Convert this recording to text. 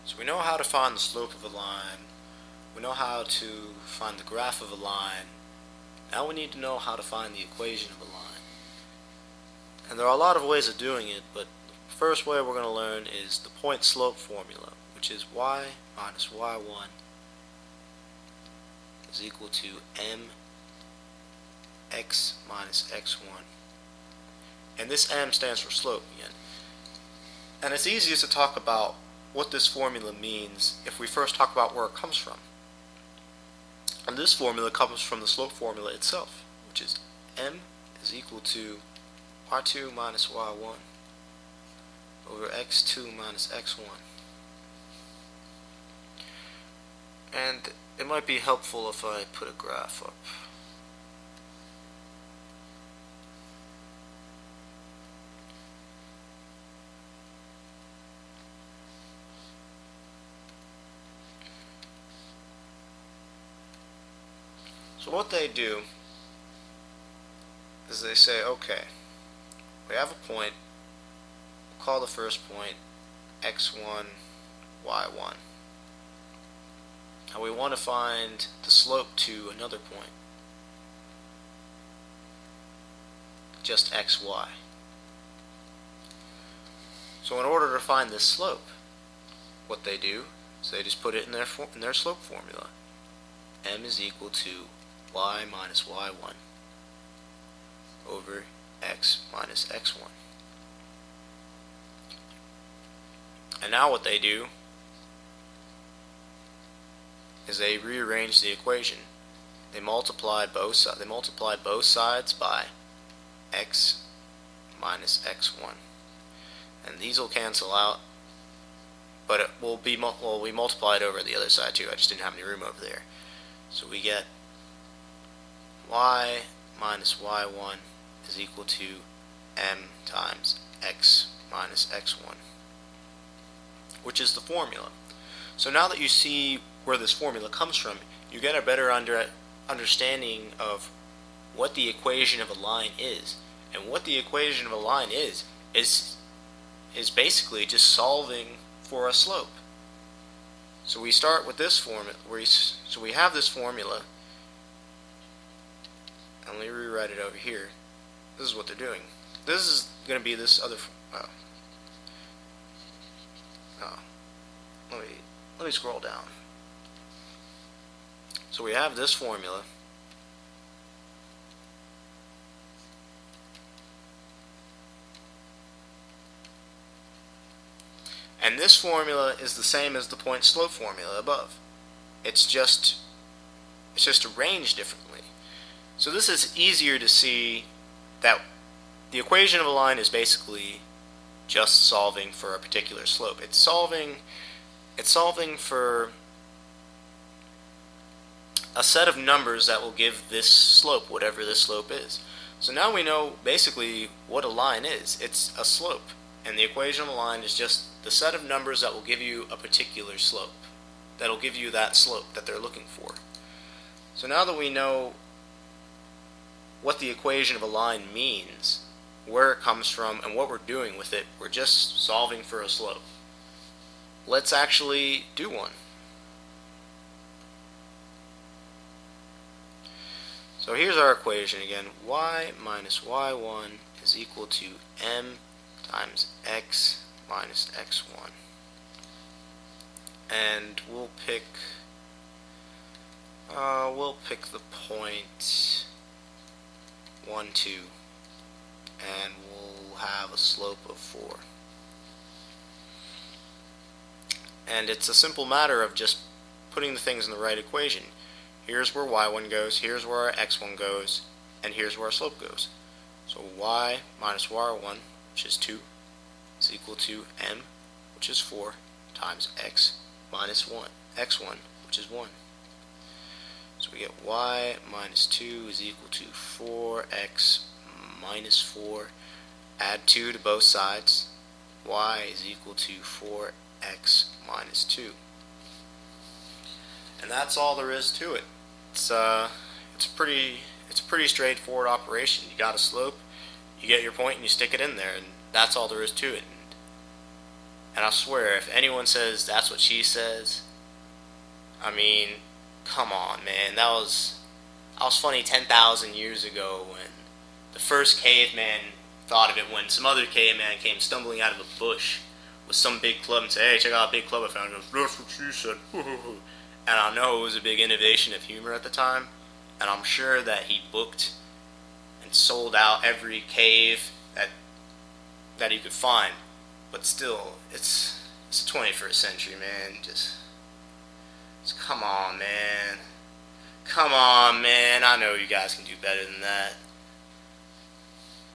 So we know how to find the slope of a line. We know how to find the graph of a line. Now we need to know how to find the equation of a line. And there are a lot of ways of doing it, but the first way we're going to learn is the point slope formula, which is y minus y1 is equal to mx minus x1. And this m stands for slope again. And it's easiest to talk about what this formula means if we first talk about where it comes from. And this formula comes from the slope formula itself, which is m is equal to y2 minus y1 over x2 minus x1. And it might be helpful if I put a graph up. So what they do is they say, okay, we have a point, we'll call the first point x1, y1. Now we want to find the slope to another point, just xy. So in order to find this slope, what they do is they just put it in their slope formula. M is equal to y minus y1 over x minus x1. And now what they do is they rearrange the equation. They multiply both sides by x minus x1, and these will cancel out, but it will be we multiplied over the other side too. I just didn't have any room over there. So we get y minus y1 is equal to m times x minus x1, which is the formula. So now that you see where this formula comes from, you get a better understanding of what the equation of a line is. And what the equation of a line is basically just solving for a slope. So we start with this formula. So we have this formula, and let me rewrite it over here. This is what they're doing. This is going to be this other. Let me scroll down. So we have this formula. And this formula is the same as the point slope formula above. It's just arranged differently. So this is easier to see that the equation of a line is basically just solving for a particular slope. It's solving for a set of numbers that will give this slope, whatever this slope is. So now we know basically what a line is. It's a slope, and the equation of a line is just the set of numbers that will give you a particular slope, that'll give you that slope that they're looking for. So now that we know what the equation of a line means, where it comes from, and what we're doing with it, we're just solving for a slope. Let's actually do one. So here's our equation again. Y minus y1 is equal to m times x minus x1. And we'll pick the point 1, 2, and we'll have a slope of 4. And it's a simple matter of just putting the things in the right equation. Here's where y1 goes, here's where our x1 goes, and here's where our slope goes. So y minus y1, which is 2, is equal to m, which is 4, times x minus x1, which is 1. So we get y minus 2 is equal to 4x minus 4. Add 2 to both sides. Y is equal to 4x minus 2. And that's all there is to it. It's a pretty straightforward operation. You got a slope, you get your point, and you stick it in there, and that's all there is to it. And I swear, if anyone says that's what she says, I mean, come on, man. That was funny 10,000 years ago when the first caveman thought of it, when some other caveman came stumbling out of a bush with some big club and said, "Hey, check out a big club I found." He goes, "That's what she said." And I know it was a big innovation of humor at the time, and I'm sure that he booked and sold out every cave that he could find. But still, it's the 21st century, man. Just come on, man. Come on, man. I know you guys can do better than that.